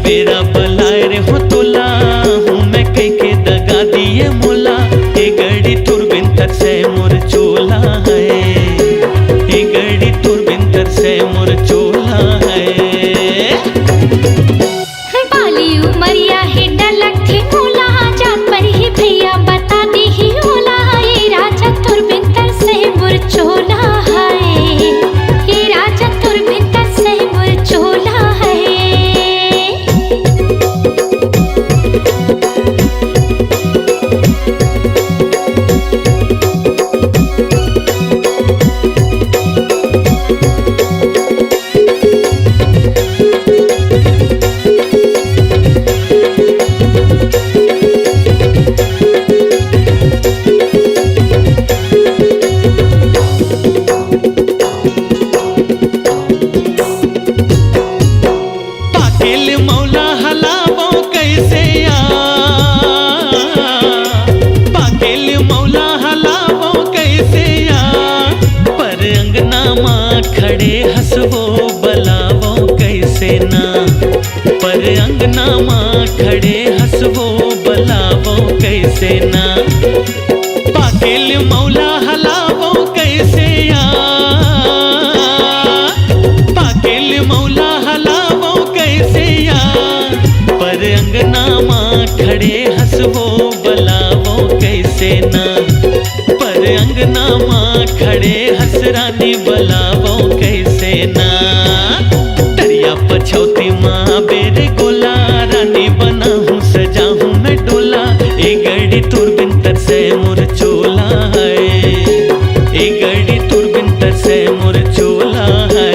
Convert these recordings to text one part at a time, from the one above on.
बेरा बलाए रे हो तोला हूँ मैं कई के दगा दिए मोला ए गड़ी तुर बिंतर से मोर चोला है ए गड़ी तुर बिंतर से मोर चोला है। बाली उमरिया है डलक थी मोला जात पर ही भैया बता दी ही होला ये राजा तुर बिंतर से मोर चोला है ये राजा तुर बिंतर से मोर चोला है। खड़े हंसवो बलावो कैसे ना पर अंगना माँ खड़े हंसवो बलावो कैसे ना पाकिल मौला हलावो कैसे या पाकिल मौला हलावो कैसे या पर अंगना माँ खड़े हंसवो बलावो कैसे ना पर अंगना माँ खड़े हंसरानी बलावो कैसे ना तरिया पछौती माँ बेरे गोला रानी बना हूँ सजा हूँ मैं डोला ए गड़ी तुर बिंतर से मोर चोला है ए गड़ी तुर बिंतर से मोर चोला है।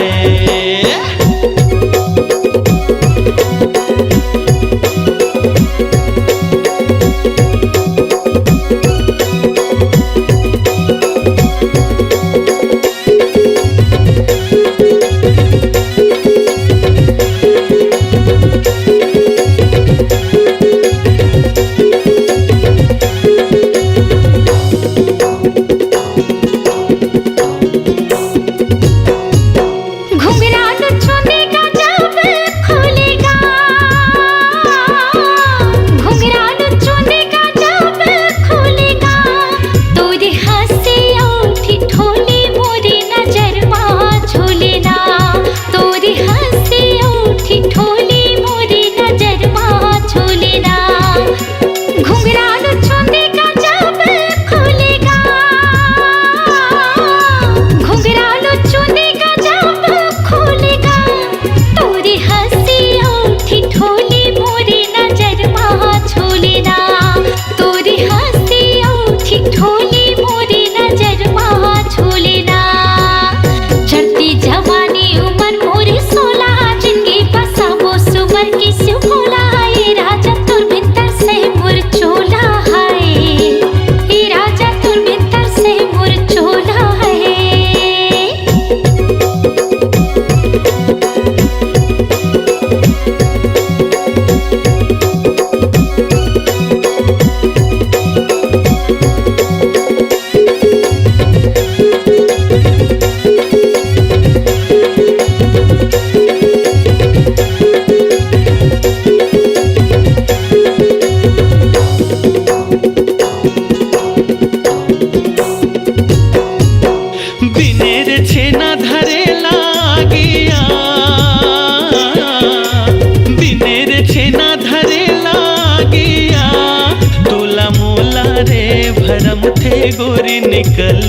गोरी निकल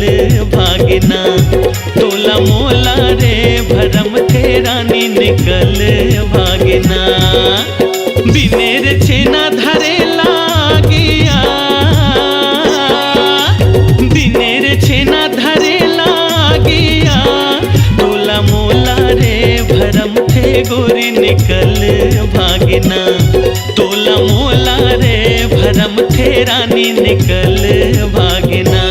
भागना तोला मोला रे भरम थे रानी निकल भागना बिनेर छेना धरे लागिया बिनेर छेना धरे लागिया तोला मोला रे भरम थे गोरी निकल भागना रे रानी निकल भागना।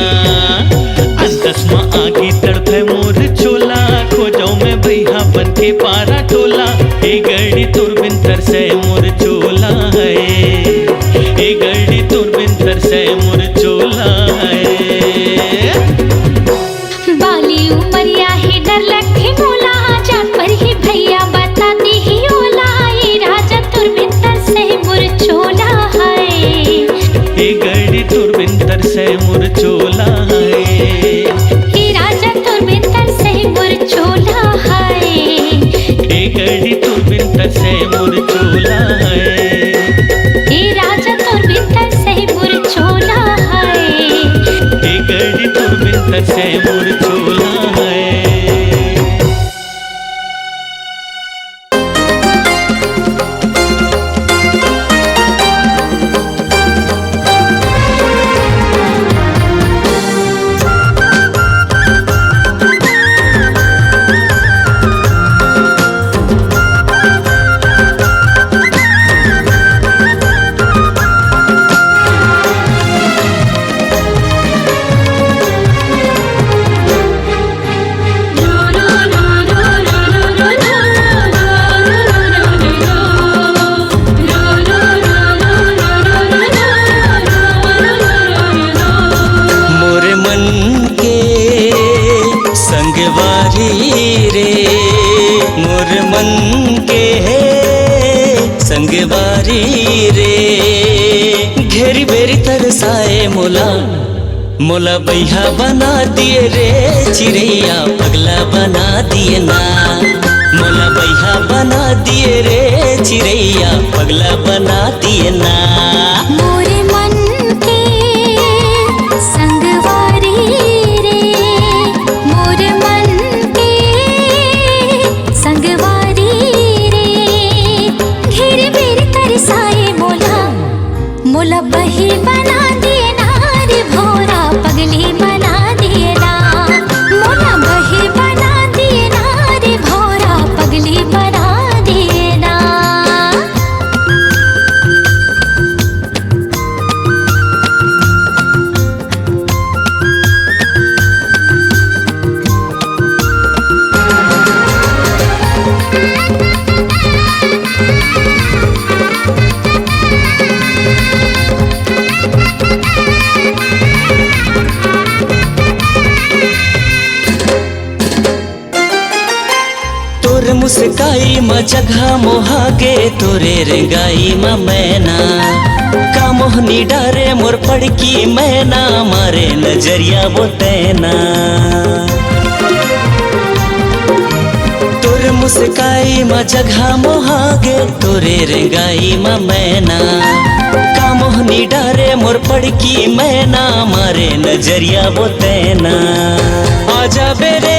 अंतस में आगी तड़फे मोर चोला, खोजो में भैया बन के पारा टोला। ए गड़ी तुरबिन तरसे मोर चोला है, ए गड़ी तुरबिन तरसे मोर चोला है। बाली उमरिया ही डर लगे मोला, जान पर ही भैया बता दी ही ओला। ये राजा तुरबिन तरसे मोर चोला है, ए गड़ी तुरबिन तरसे मोर चोला है। ये राजा तुरबिन तरसे मोर चोला है, ए गड़ी तुरबिन तरसे मोर चोला है। ये राजा तुरबिन तरसे मोर चोला है, ए गड़ी तुरबिन तरसे मोर चोला है। संगवारी रे घेरी बेरी तरसाए मोला, मोला बैहा बना दिए रे चिड़ैया पगला बना दिए ना। मोला बैहा बना दिए रे चिड़ैया पगला बना दिए ना। मोरे मन के संगवारी रे, मोरे मन के संगवारी रे। घेरे बेर तरसाए मोला, मोला बही बना दिए ना रे भोरा पगली बना दिए ना। मोला बही बना दिए ना रे भोरा पगली बना दिए ना। तोर मुस्काई मा जगह मोहागे, तोरे रेंगाई मा मैना। का मोहनी डारे मोर पड़की मैना, मारे नजरिया वो तैना। तोर मुस्काई मा जगह मोहागे, तोरे रेंगाई मा मैना। का मोहनी डारे मोर पड़की मैना, मारे नजरिया वो तैना। आजा बेरे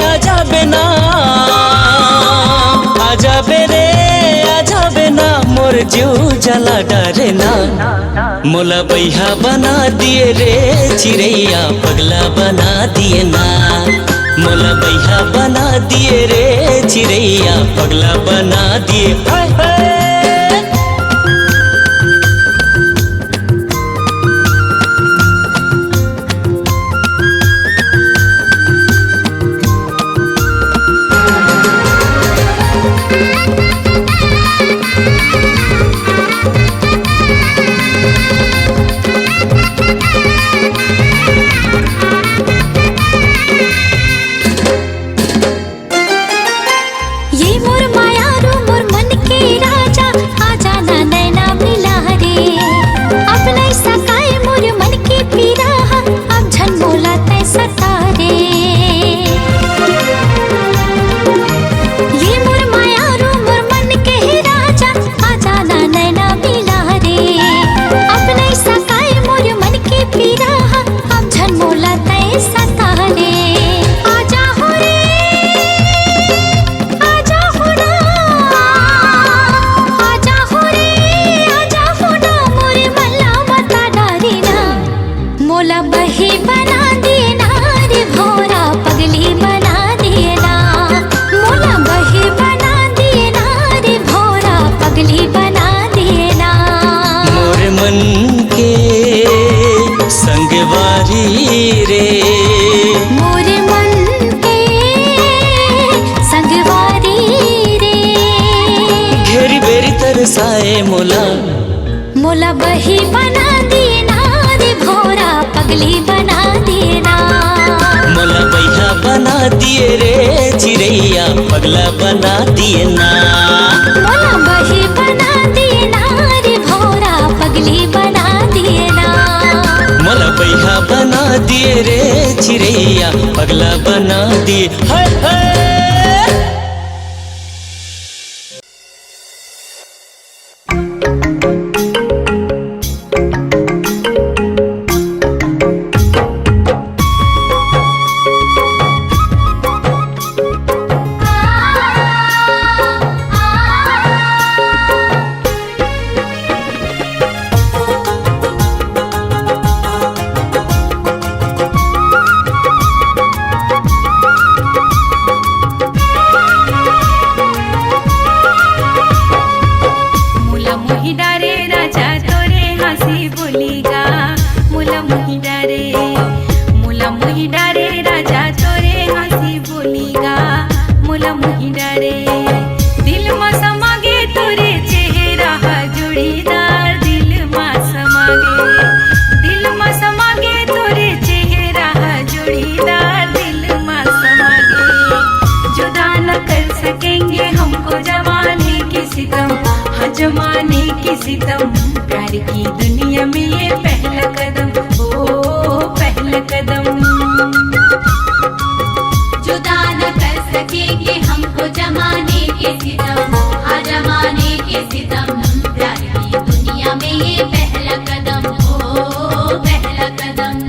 आजा बेना, आजा बेरे आजा बेना, मोर जीव जला डरे ना। मोला बैहा बना दिए रे चिड़ैया पगला बना दिए ना। मोला बैहा बना दिए रे चिड़ैया पगला बना दिए। हाय हाय ये मोर मायारू मोर मन के राजा, रे। मोरे मन के संगवारी रे। घेरी बेरी तरसाए मोला, मोला बही बना देना रे भोरा पगली बना देना। मोला बैहा बना दिए रे चिड़ैया पगला बना दिए ना। मोला बही बना देना रे भोरा पगली बना देना। मोला बैहा बना दिए रे चिड़ैया पगला बना दिए। हाय हाय जमाने की सितम, प्यार की दुनिया में ये पहला कदम, ओ पहला कदम। जुदा न कर सकेंगे हमको जमाने के सितम, हाँ जमाने के सितम। प्यार की दुनिया में ये पहला कदम, ओ पहला कदम।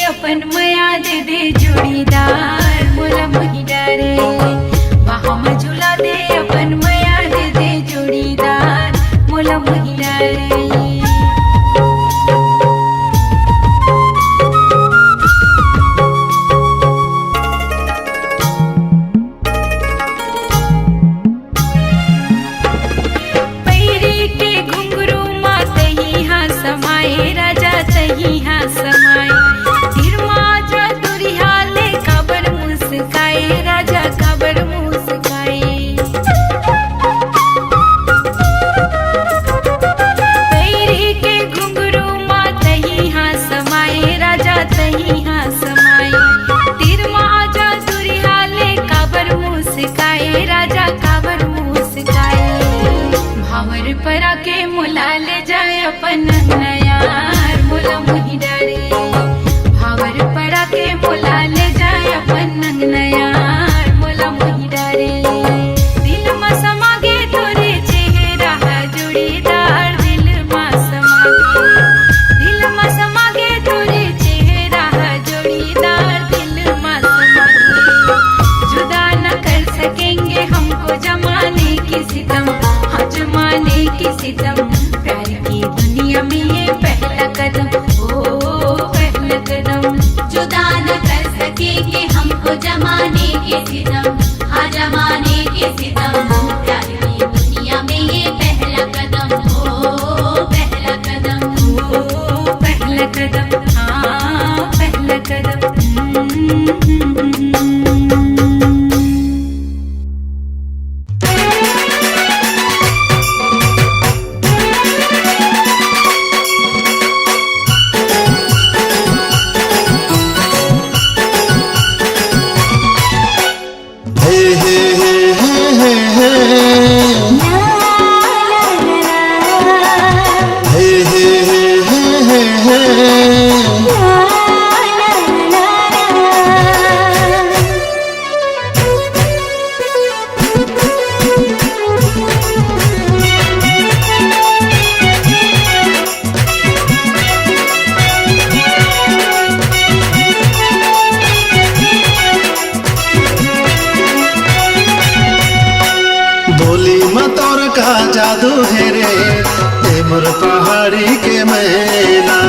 अपन मया दे दे जोड़ीदार, मोला मोही डारे। बाहों में झूला दे अपन मया दे दे जोड़ीदार, मोला मोही डारे। पैरी के घुंघरू माँ तही हाँ समाये, राजा तही हाँ समाये। राजा काबर मुस्काए, पैरी के घुंघरू माँ तही हाँ समाये, राजा तही हाँ समाये। तीर माजा दुरिहाले काबर मुस्काए, राजा काबर मुस्काए। भावर परा के मुला ले जाए अपन नयार, मोला मोही डारे। भावर परा के मुला ले जाए अपन नयार, मोला मोही डारे। दिल में समागे तोरे चेहरा जोड़ीदार, दिल में समागे, दिल में समागे तोरे चेहरा जोड़ीदार, दिल में समागे। जुदा न कर सकेंगे हमको जमाने की सितम, हाँ जमाने की सितम। प्यार की दुनिया में ये पहला कदम, ओ पहला कदम। जुदा न कर सकेंगे हमको जमाने के सितम, हाँ जमाने के सितम। प्यार की दुनिया में ये पहला कदम, ओ पहला कदम। ओ पहला कदम, हाँ पहला कदम। बोली मतौर का जादू है रे ए मोर पहाड़ी के मैना,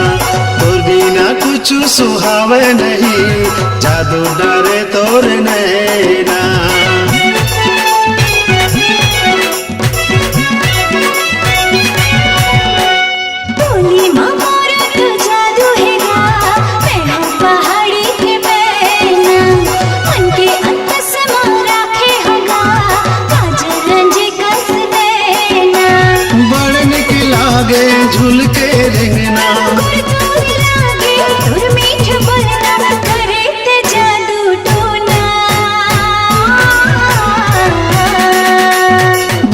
तोर बिना कुछ सुहावे नहीं, जादू डरे तोर नैना। बोली मोर का जादू है गा, मैं हूँ पहाड़ी के मैना, मन के अंतस में राखे होगा, काजल रंजी कस देना। बड़ निक लागे झूल के रिंगना, दूर लागे तोर मीठ बोलना, करे ते जादू टोना।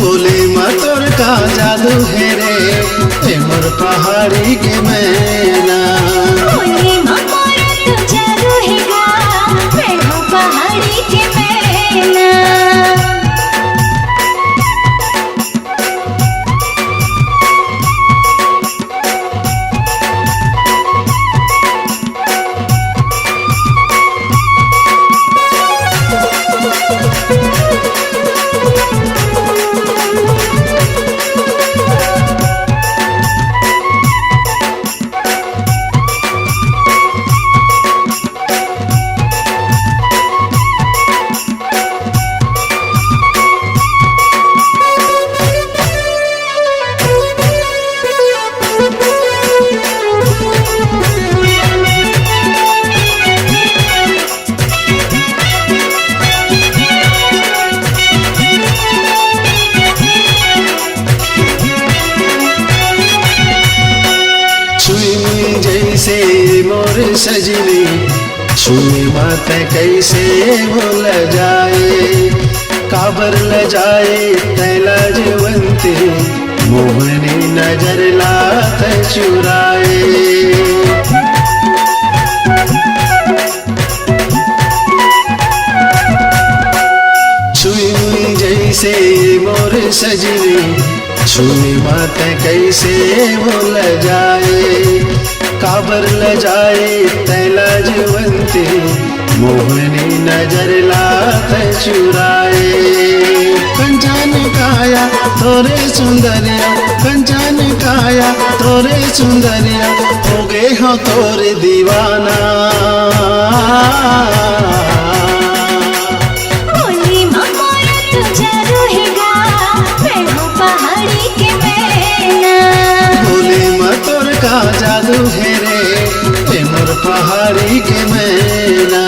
बोली मतौर का जादू है रे ए मोर पहाड़ी के मैना। बोली मोर का जादू है गा, मैं हूँ पहाड़ी के मैना। छुई जैसे मोर सजनी, छुई मत कैसे भूल जाए, काबर ल जाए तैला जवंती, मोहनी नजर लात चुराए। छुई जैसे मोर सजनी, छुई मत कैसे भूल जाए, काबर ल जाए तैला जवंती, मोहनी नजर लात चुराए। कंचन काया तोरे सुंदरिया, कंचन काया तोरे सुंदरिया, हो गए हो तोरे दीवाना। बोली मोर का जादू है गा, मैं हूँ पहाड़ी के मैना। बोली मतौर का जादू है रे ए मोर पहाड़ी के मैना।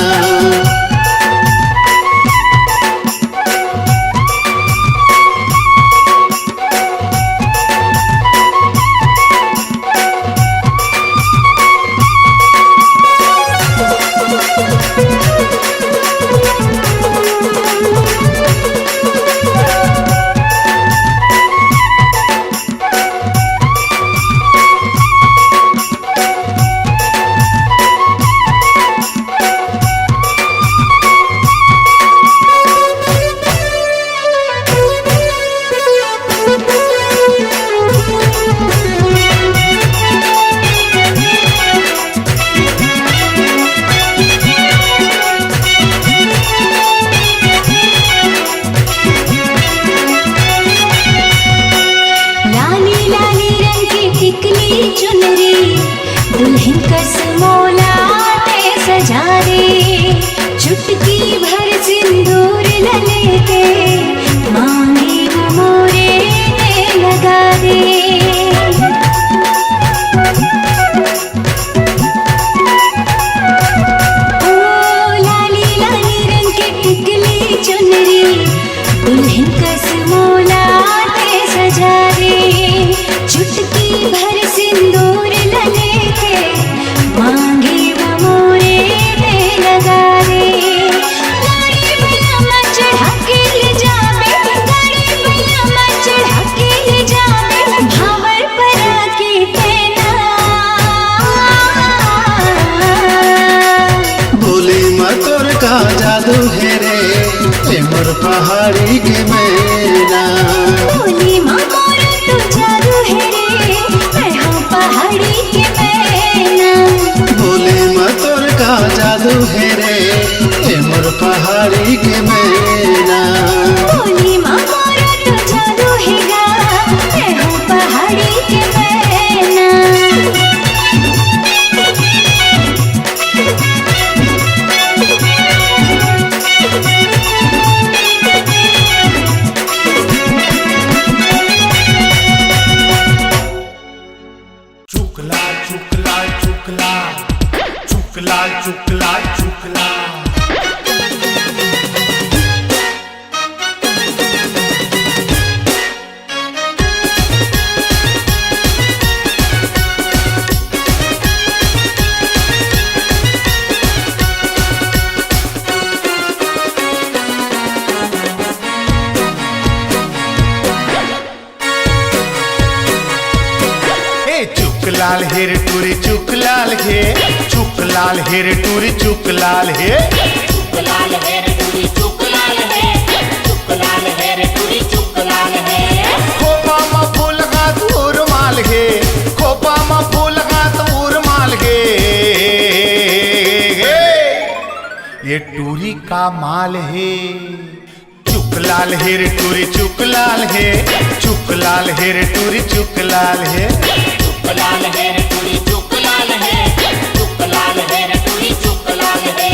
लाल हे रे टूरी चुक लाल हे, चुक लाल हे रे टूरी चुक लाल हे, चुक लाल है रे टूरी चुक लाल है, चुक लाल है रे टूरी चुक लाल है। खोपा मा फूल गात उर माल हे, खोपा मा फूल गात उर माल हे, ये टूरी का माल है। चुक लाल हे रे टूरी चुक लाल है, चुक लाल हे रे टूरी चुक लाल है, चुक लाल है रे टूरी चुक लाल है, चुक लाल है रे टूरी चुक लाल है।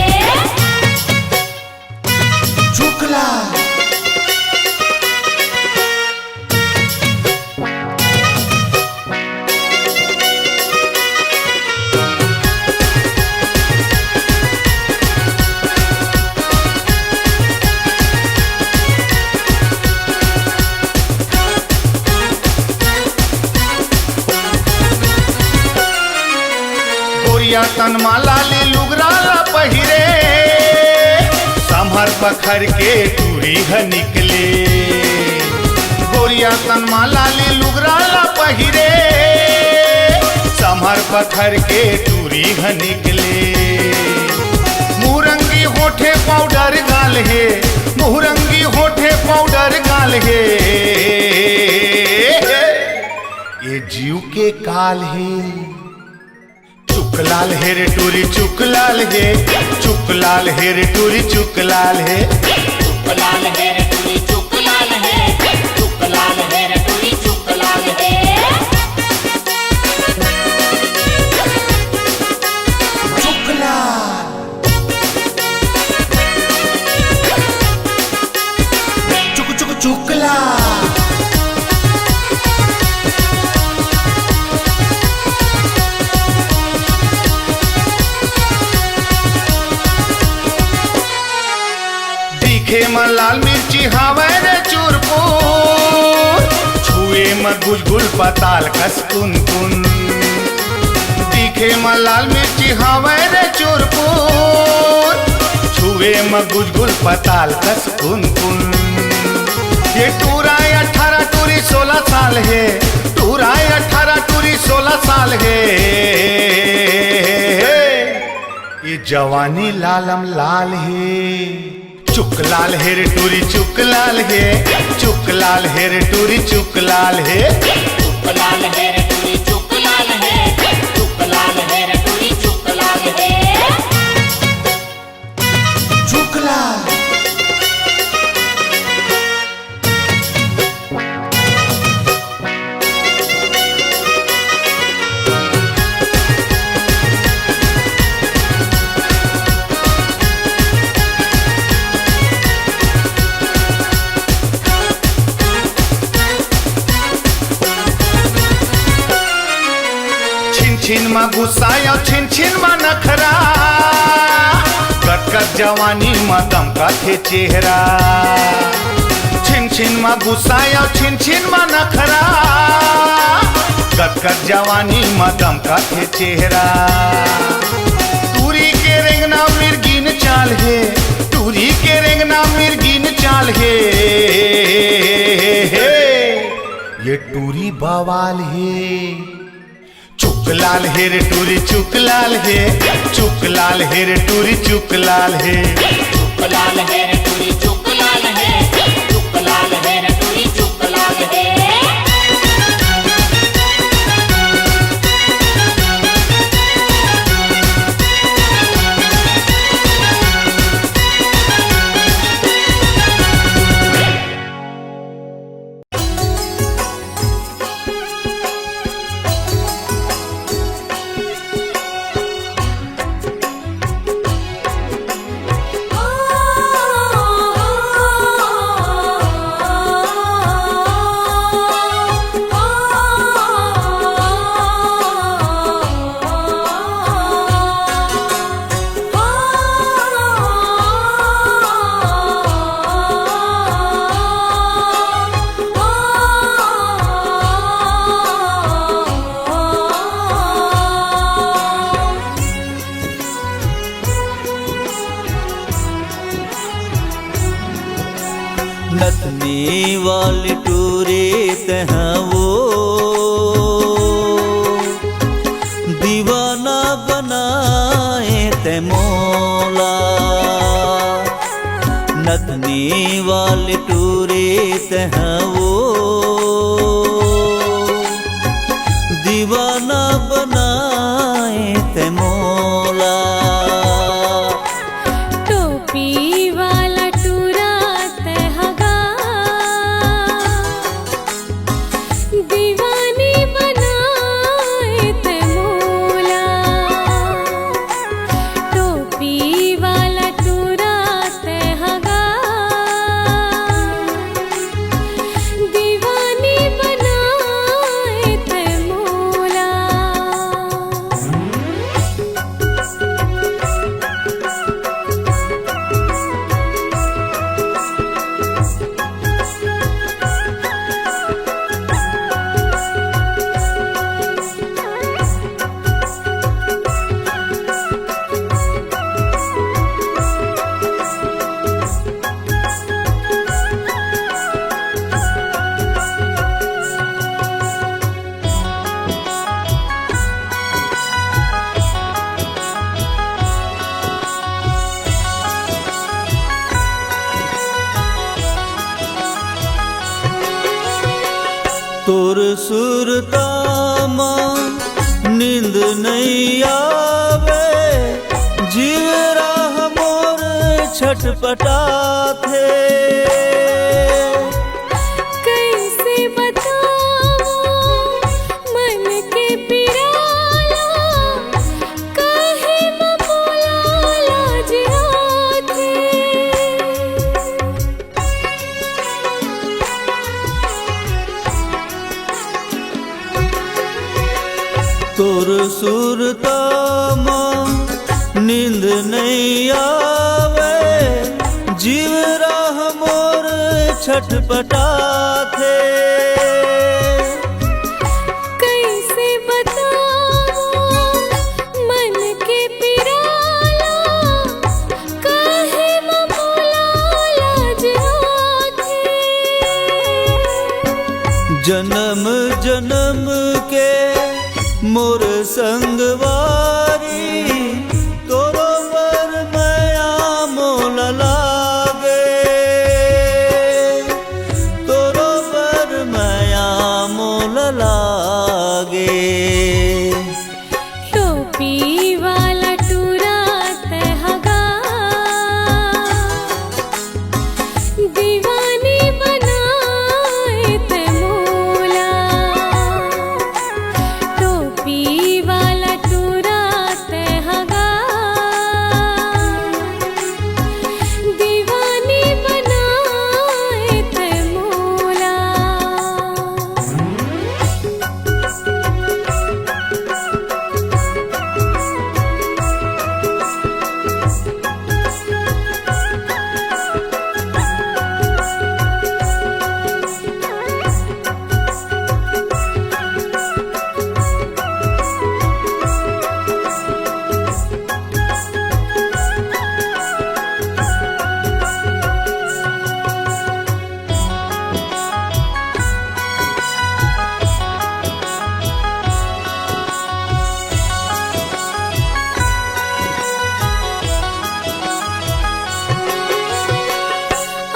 चुक लाल। तनमाला ले लुगराला पहिरे, संभर पखर के टूरी ह निकले। गोरिया तनमाला ले लुगराला पहिरे, संभर पखर के टूरी ह निकले। मुरंगी होठे पाउडर गाल है, मुरंगी होठे पाउडर गाल है, ये जीव के काल है। चुक लाल हे रे टूरी चुक लाल हे, चुक लाल हे रे टूरी चुक लाल हे, चुक लाल है रे टूरी चुक लाल है, चुक लाल है रे टूरी चुक लाल है। चुक लाल। चुक चुक चुक लाल। में लाल मिर्ची हावे रे चूरपुर, छुए में गुजगुल पताल कस कुन कुन। दिखे में लाल मिर्ची हावे रे चूरपुर, छुए में गुजगुल पताल कस कुन कुन। ये टूरा 18 टूरी 16 साल है, टूरा 18 टूरी 16 साल है, ये जवानी लालम लाल है। चुक लाल हे रे टूरी चुक लाल है, चुक लाल हे रे टूरी चुक लाल है, चुक लाल है रे टूरी चुक लाल है, चुक लाल है रे टूरी चुक लाल है। चुक लाल। छिन मा गुस्साया छिन छिन मा नखरा, कटकट जवानी मा दमका थे चेहरा। छिन छिन मा गुस्साया छिन छिन मा नखरा, कटकट जवानी मा दमका थे चेहरा। टूरी के रेंगना मिर्गिन चाल है, टूरी के रेंगना मिर्गिन चाल है, ये टूरी बवाल है। चुक लाल हे रे टूरी चुक लाल है, चुक लाल हे रे टूरी चुक लाल है, चुक लाल है रे टूरी चुक लाल है, चुक लाल है रे टूरी चुक लाल है। नथनी वाली टूरी तहाँ वो वाली टूरी तह वो दीवाना बनाए ते मोला। टोपी वाला टूरा तहगा दीवानी बनाए ते मोला। टोपी वाला टूरा तहगा दीवानी बनाए ते मोला। तोर सुरतामा नींद नहीं आवे, जीव राह मोर छटपटा थे। कैसे बताऊं मन के पिराला, काहे न बोला लाज आथे। तोर सुरतामा नींद नहीं आवे, जीव राह मोर छटपटा थे। कैसे बताऊं मन के पिराला, काहे न बोला लाज आथे। जन्म जन्म के मोर संगवारी, तोरो बर मया मोल लागे। तोरो बर मया मोल लागे। टोपी वाला टूरा तहगा दीवानी बनाए ते मोला। टोपी वाला टूरा तहगा दीवानी बनाए ते मोला।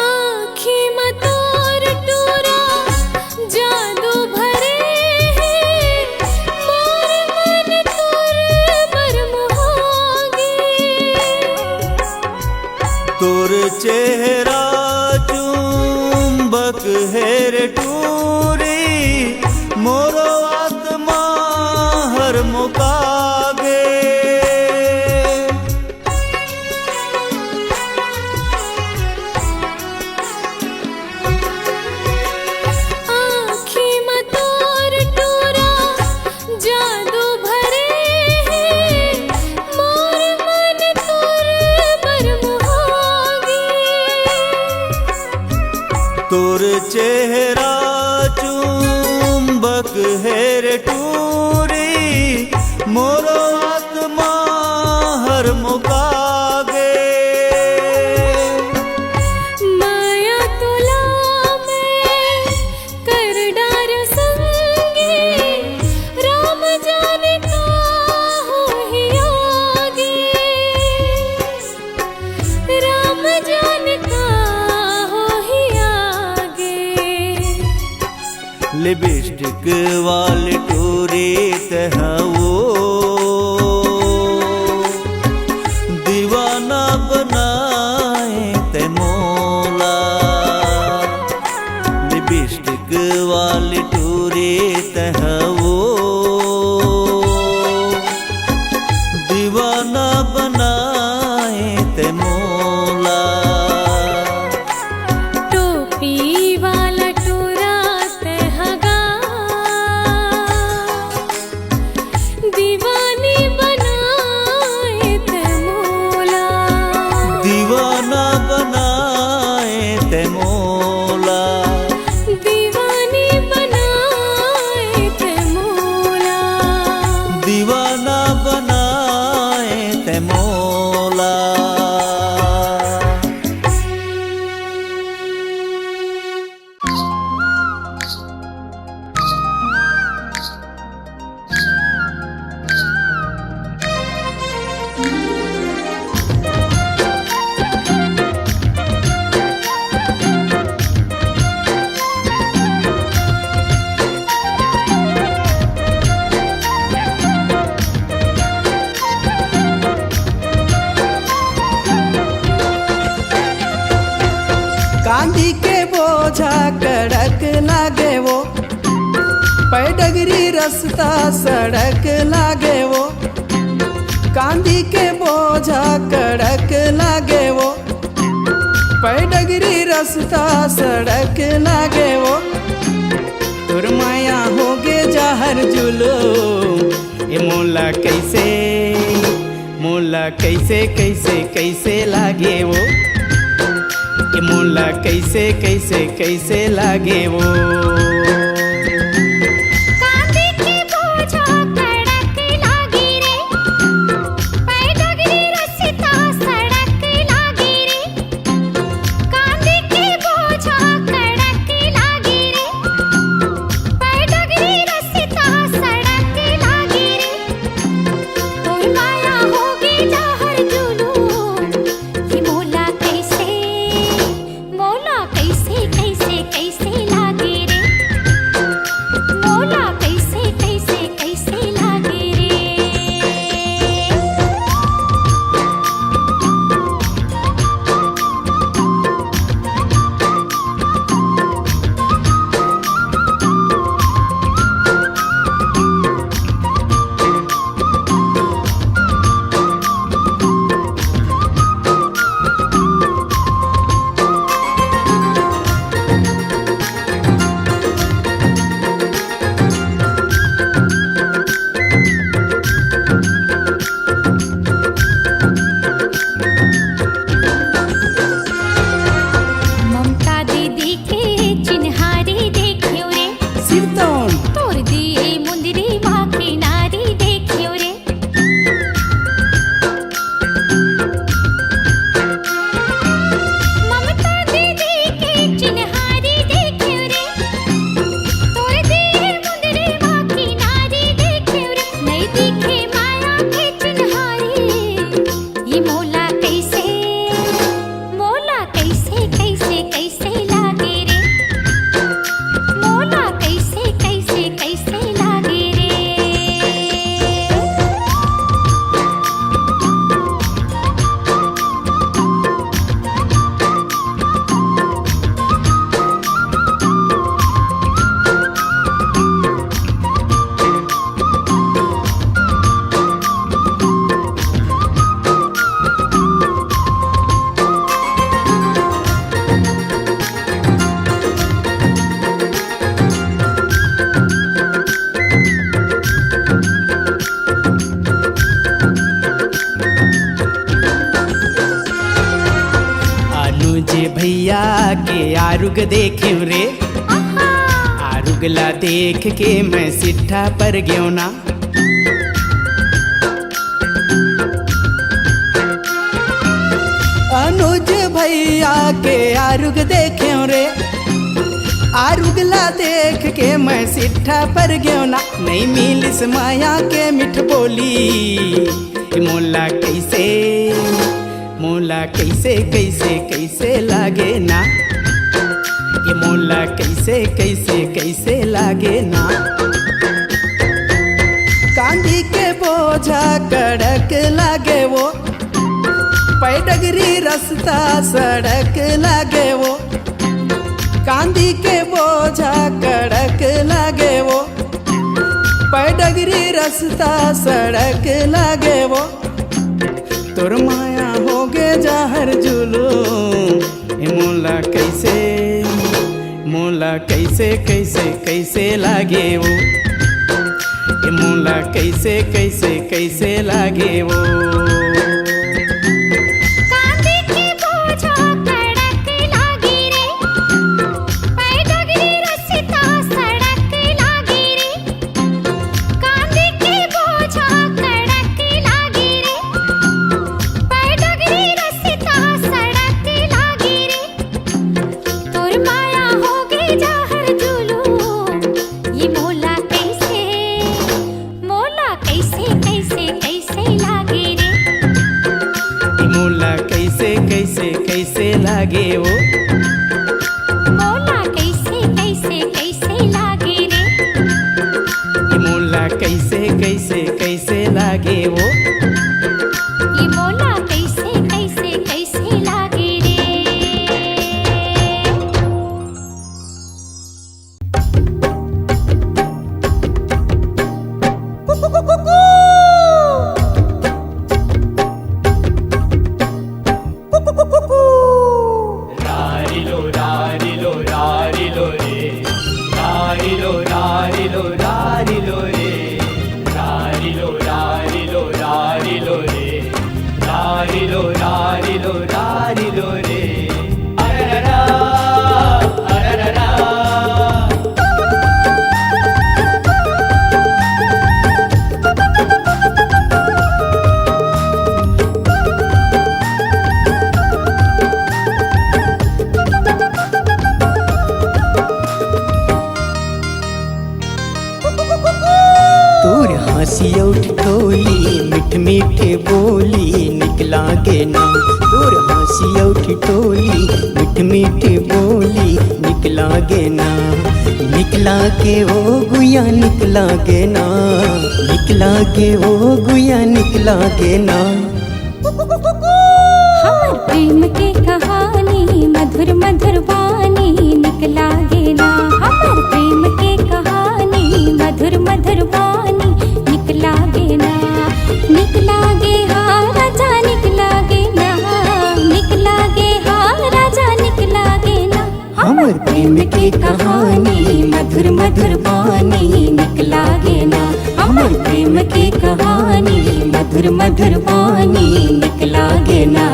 आँखी में तोर टूरा जादू भरे है, मोर मन तोर पर मोहागे। तोर चेहरा चुंबक हेर टूरी, मोरो आत्मा हर मुकागे। आँखी में तोर टूरा जादू भरे है, मोर मन तोर पर मोहागे। तोर चेहरा चुंबक हेर टूरी, मोरो आत्मा हर मुकागे। माया तुला में कर डार संगे, राम जाने का हो ही आगे। राम जाने का लिपस्टिक वाली टूरी तहवो दीवाना बनाए ते मोला। लिपस्टिक वाली टूरी तहवो दीवाना बनाए ते मोला। टोपी वाला टोरा तहगा दीवानी बनाए ते मोला। दीवाना बनाए ते मोला। दीवानी बनाए ते मोला। दीवाना बनाए ते मोला। कांदी के बोझा कड़क लागे वो, पैडगरी रास्ता सड़क लागे वो। कांदी के बोझा कड़क लागे वो, पैडगरी रास्ता सड़क लागे वो। तुर माया होगे जहर जुलूम ये मोला कैसे कैसे कैसे कैसे लागे वो। ये मोला कैसे कैसे कैसे लागे वो। कांदी के बोझा कड़क लागी रे, पैडगरी रास्ता सड़क लागी रे। कांदी के बोझा कड़क लागी रे, पैडगरी रास्ता सड़क लागी रे। तोर माया होगी जहर जुलूम ये मोला कैसे कैसे कैसे लागे रे। मोला कैसे कैसे कैसे लागे रे। ममता दीदी के चिन्हारी देखियो रे, सिरतोन तोर दिए मुंदरी माँ की नारी देखियो रे। ममता दीदी के चिन्हारी देखियो रे, तोर दिए मुंदरी माँ की नारी देखियो रे। नहीं दिखे माया के चिन्हारी ये मोला कैसे कैसे कैसे लागे रे। मोला कैसे कैसे कैसे लागे रे। अनुज भैया के आरुग देख्यो रे। आरुगला देख के मैं सिट्ठा पर गयो ना। अनुज भैया के आरुग देख्यो रे। आरुगला देख के मैं सिट्ठा पर गयो ना। नहीं मिलिस माया के मिठ बोली मोला कैसे कैसे कैसे लागे ना। ये मोला कैसे कैसे कैसे लागे ना। कांदी के बोझा कड़क लागे वो, पैडगरी रास्ता सड़क लागे वो। कांदी के बोझा कड़क लागे वो, पैडगरी रास्ता सड़क लागे वो। तोर माया हो गे जाहर जुलूम, ए मोला कैसे कैसे कैसे लागे वो। ए मोला कैसे कैसे कैसे लागे वो। कैसे लागे वो, मोला कैसे कैसे कैसे लागे रे। ये मोला कैसे कैसे कैसे लागे वो। ये मोला कैसे कैसे कैसे लागे रे। मीठे बोली निकला गे ना। तोर हंसी उठी टोली मीठे बोली निकला गे ना। निकला के ओ गुया निकला गे ना। निकला के ओ गुया निकला गे ना। हमर प्रेम के कहानी मधुर मधुर वाणी निकला गे ना। हमर प्रेम के कहानी मधुर मधुर वाणी निकला गे ना। निकला गे हाँ राजा निकला गे ना। निकला गे हाँ राजा निकला गे ना। हमर प्रेम के कहानी मधुर मधुर वाणी निकला गे ना। हमर प्रेम के कहानी मधुर मधुर वाणी निकला गे ना।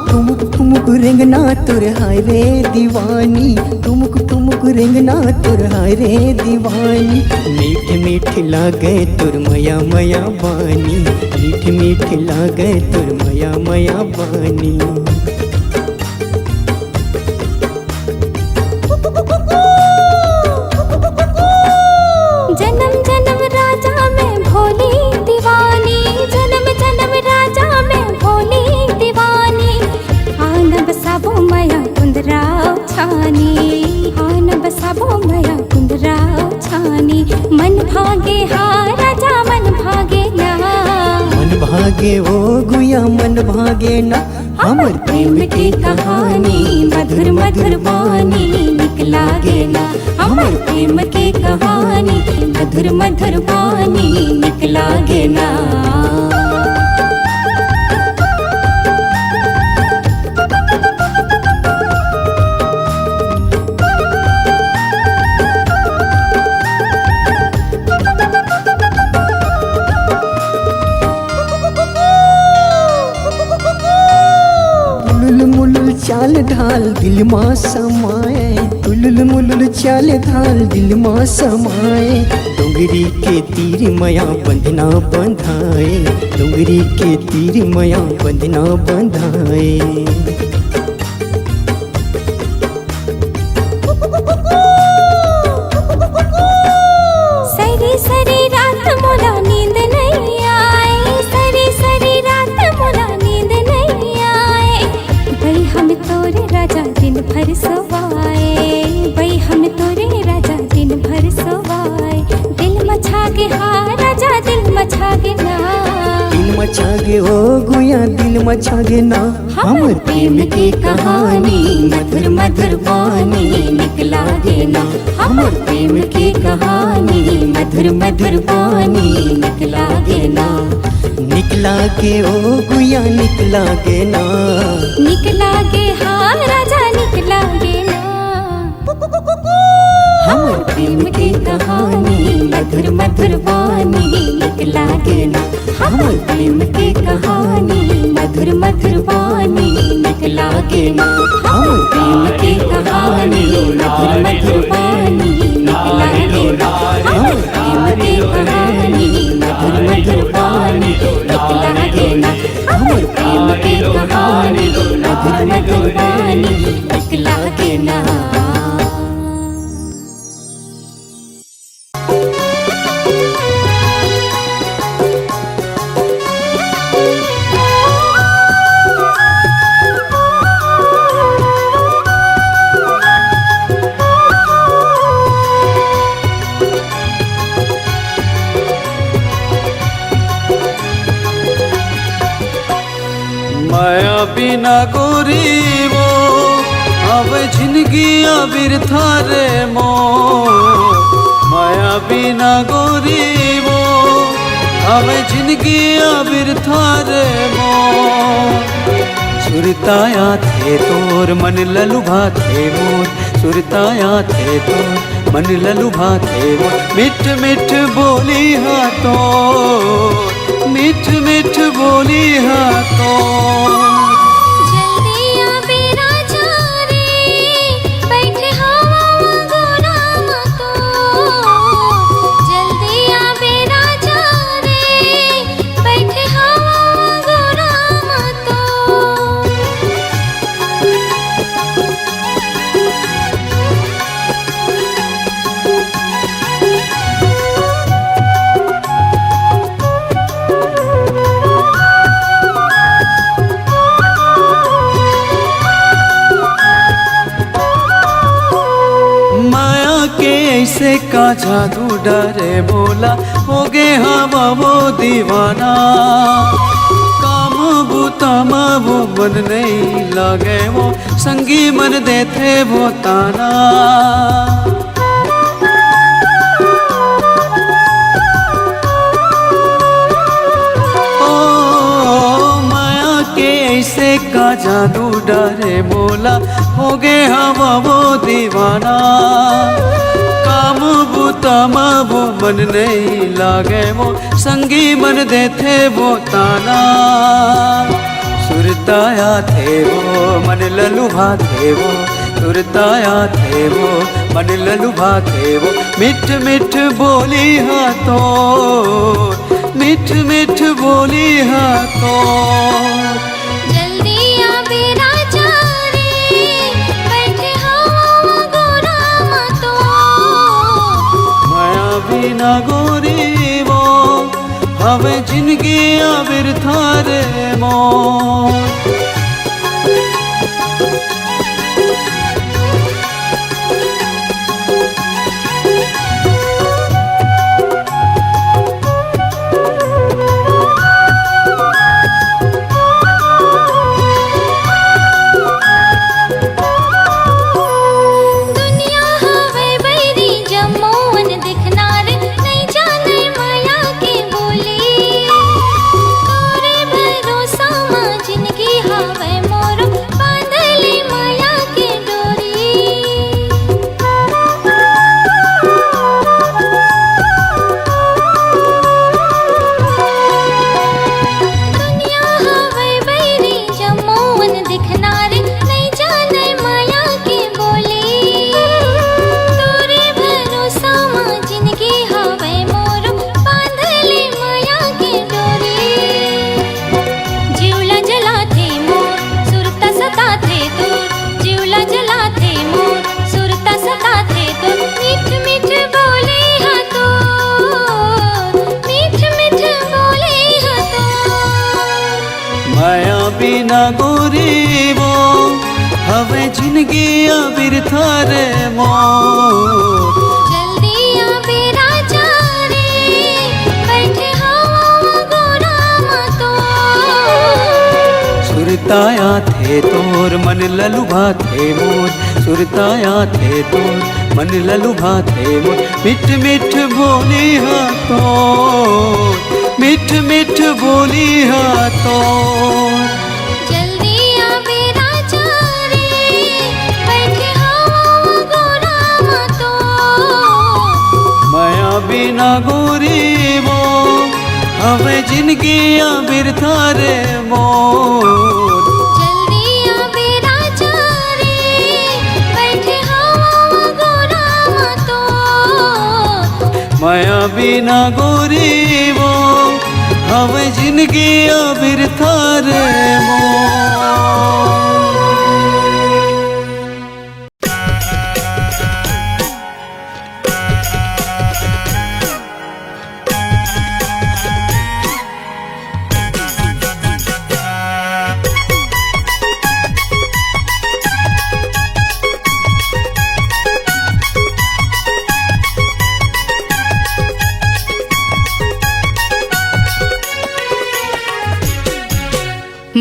ठुमुक ठुमुक रेंगना तुर हाय रे दीवानी। ठुमुक ठुमुक रेंगना तुर हाय रे दीवानी। मीठ मीठ लागे तुर मया मया बानी। मीठ मीठ लागे तुर मया मया बानी। जन्म जन्म राजा में भोली दीवानी। जन्म जन्म राजा में भोली दीवानी। आन बसाबो मया कुंदराव छानी। आन बसाबो मया कुंदराव छानी। मन भागे हाँ राजा मन भागे ना। मन भागे ओ गुया मन भागे ना। हमर प्रेम की कहानी मधुर मधुर वाणी निकला गे ना। हमर प्रेम की कहानी मधुर मधुर वाणी निकला गे ना। चाल ढाल दिल मा समाए। उलुल मुलुल चाल धाल दिल माँ समाए डोंगरी के तीर मया बंधना बंधाए डोंगरी के तीर मया बंधना बंधाए सरी सरी रात मोला नींद नहीं आए सरी सरी रात मोला नींद नहीं आए भाई हम तोरे राजा दिन भर सोवाए भाई हम तोरे राजा दिन भर सोवाए दिल मछागे हाँ राजा दिल मछागे ना दिल मचागे हो गुया दिल मचागे ना हमर प्रेम की कहानी मधुर मधुर बानी निकला गे ना हमर प्रेम की कहानी मधुर मधुर बानी निकला गे ना निकला के ओ गुया निकला गे ना निकला गे हाँ राजा निकला गे ना हमर प्रेम की कहानी मधुर मधुर बानी निकला गे ना हमर प्रेम की कहानी मधुर मधुर बानी निकला गे ना हमर प्रेम की कहानी मधुर मधुर बानी निकला गे ना हमर प्रेम की कहानी मधुर मधुर बानी निकला गे ना हमर प्रेम की कहानी मधुर मधुर बानी निकला गे ना माया बिना गोरी वो अब जिंदगी अबिर थारे मो माया बिना गोरी वो अब जिंदगी अबिर थारे मो सुरताया थे तोर मन ललुभा थे मोर सुरताया थे तोर मन ललुभा थे मोर मिठ मिठ बोली हाथों मिठ मिठ बोली हाथों जल्दी आ बेरा जा रे बैठे हवा गोरा मतो जल्दी आ बेरा जा रे बैठे हवा गोरा मतो ऐसे का जादू डरे बोला हो गे हवा वो दीवाना काम बूतामा वो मन नहीं लगे वो संगी मन देते वो ताना ऐसे का जादू डरे बोला हो गे हवा वो दीवाना काम बूतामा वो मन नहीं लागे वो संगी मन देते वो ताना सुरताया थे वो मन ललुभा थे वो सुरताया थे वो मन ललुभा थे वो मिठ मिठ बोली हाथों मिठ मिठ बोली हाथों जल्दी आ बेरा जा रे बैठे हवा गोरा मतो माया बिना गोरी वो हवे जिंदगी अबिर थारे मो जिंदगी हाँ बिना गोरी वो हवे जिंदगी बिरथा रे मोर जल्दी आवे राजा रे बैठे हवा गोरा तो सुरताया थे तोर मन ललुभा थे मोर सुरताया थे तोर मन ललुभा थे मोर मिठ मिठ बोली हाथों मिठ मिठ बोली हाथों जल्दी आवे राजा रे बैठे हवा गोरा तो माया बिना गोरी वो हवे जिंदगी बिरथा रे मोर जल्दी आवे राजा रे बैठे हवा गोरा तो माया बिना गोरी वो हवे जिंदगी बिरथा रे मोर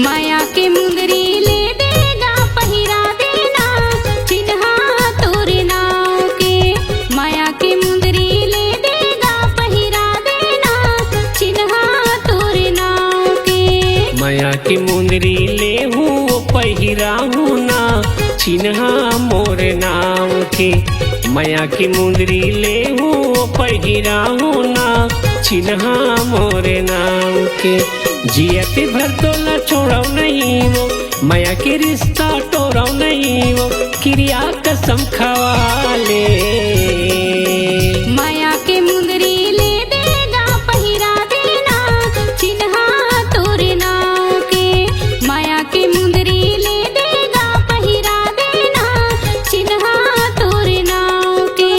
माया के मुंदरी ले देगा पहिरा देना चिन्हा तोरे नाव के माया के मुंदरी ले देगा पहिरा देना चिन्हा तोरे नाव के माया की मुंदरी ले हूँ पहिरा हूँ ना चिन्हा मोर नाम के माया की मुंदरी ले हूँ पहिरा हूँ ना चिन्हा मोर नाम के जियते भर तो न छोड़ो नहीं वो माया के रिश्ता तोड़ो नहीं वो क्रिया कसम खवा ले माया के मुंदरी ले देगा पहिरा देना चिन्हा तोरे नाव के माया के मुंदरी ले देगा पहिरा देना चिन्हा तोरे नाव के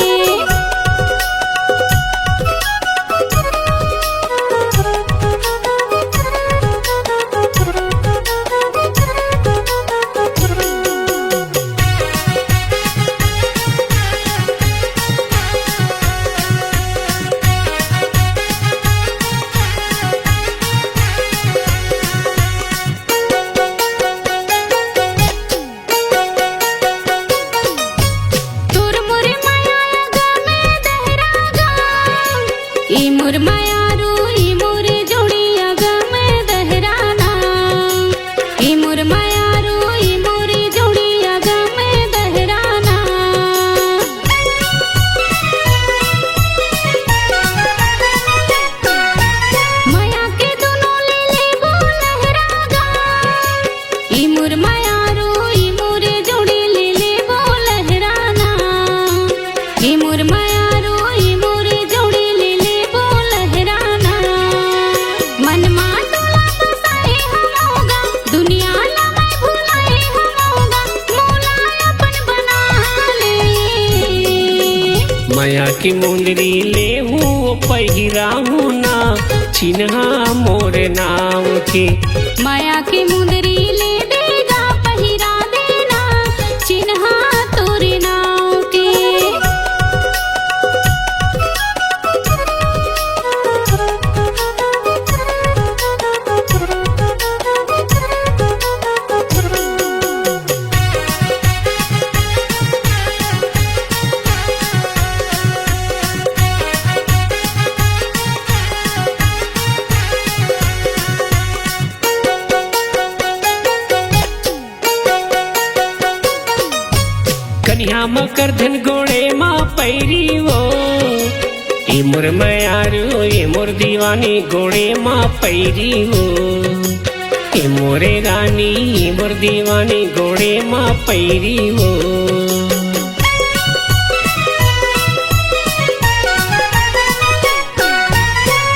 की मुंदरी ले हूँ पहिरा हूँ ना चिन्हा मोर नाम के माया की मुंदरी ले देगा पहिरा देना चिन्हा तोरे नाव के कन्या मकर धन गोड़े माँ पैरी वो ए मोर मयारू ए मोर दीवानी गोड़े माँ पैरी वो ए मोरे रानी ए मोर दीवानी गोड़े माँ पैरी वो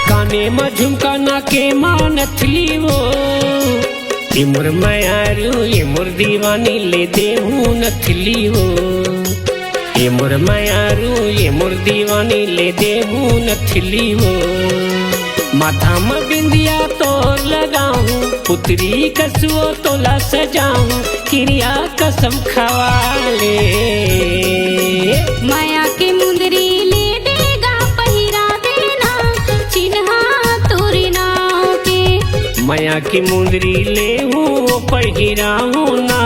काने में झुमका नाके माँ नथली वो ए मोर मयारू ए मोर दीवानी ले दे हूँ नथली वो ए मोर मयारू ए मोर दीवानी ले दे हूँ नथली वो माथा में बिंदिया तो लगाऊं, पुतरी कसुओ तोला सजाऊं, क्रिया कसम खवाले। माया के मुंदरी ले देगा पहिरा देना, चिन्हा तोरे नाव के। माया की मुंदरी ले हूँ पहिराऊं ना,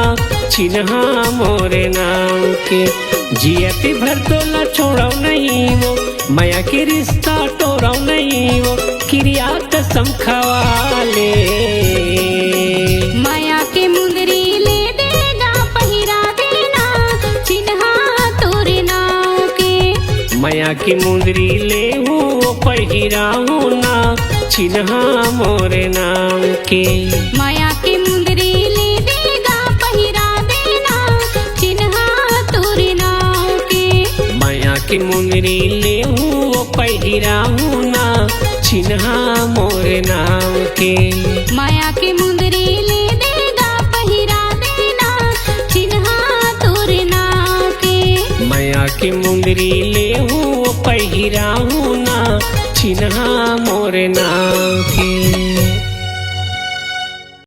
चिन्हा मोरे नाम के। जियती भर तोला छोड़ो नहीं वो, माया के रिश्ता तोड़ो नहीं वो, क्रिया कसम खवाले। माया के मुंदरी ले देगा पहिरा देना, चिन्हा तोरे नाव के। माया की मुंदरी ले हूँ पहिराऊं ना, चिन्हा मोरे नाम के। माया के मुंदरी ले देगा पहिरा देना, चिन्हा तोरे नाव के। माया की मुंदरी ले हूँ पहिराऊं ना, चिन्हा मोरे नाम के। माया के मुंदरी ले देगा पहिरा देना, चिन्हा तोरे नाव के। माया की मुंदरी ले हूँ पहिराऊं ना, चिन्हा मोरे नाम के।